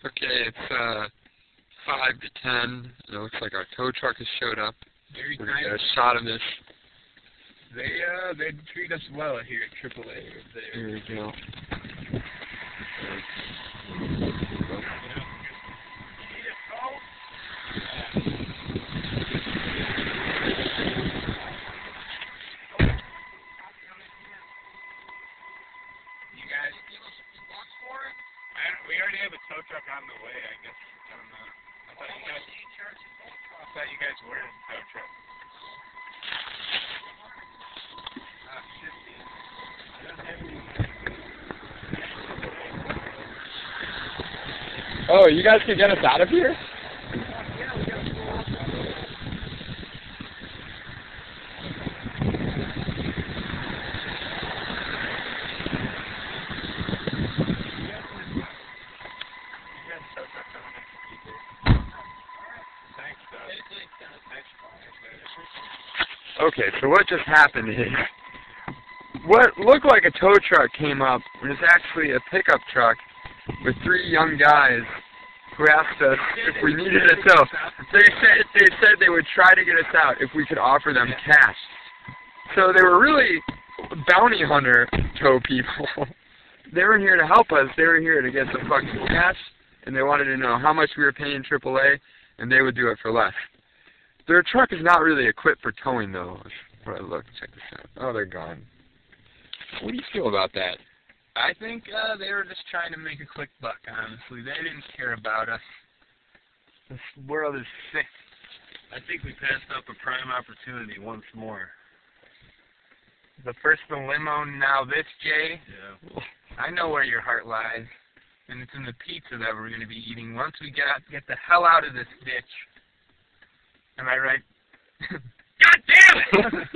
Okay, it's 5 to 10. It looks like our tow truck has showed up. Very We're gonna kind. get a shot of this. They treat us well here at AAA. Here we go. We already have a tow truck on the way, I guess. I don't know. I thought you guys were in a tow truck. Oh, you guys can get us out of here? Okay, so what just happened is, what looked like a tow truck came up, and it's actually a pickup truck with 3 young guys who asked us if we needed a tow. They said they would try to get us out if we could offer them cash. So they were really bounty hunter tow people. They weren't here to help us, they were here to get some fucking cash, and they wanted to know how much we were paying AAA, and they would do it for less. Their truck is not really equipped for towing, though. Look, check this out. Oh, they're gone. What do you feel about that? I think they were just trying to make a quick buck, honestly. They didn't care about us. This world is sick. I think we passed up a prime opportunity once more. The first the limo, now this, Jay. Yeah. I know where your heart lies. And it's in the pizza that we're going to be eating once we get the hell out of this ditch. Am I right? God damn it!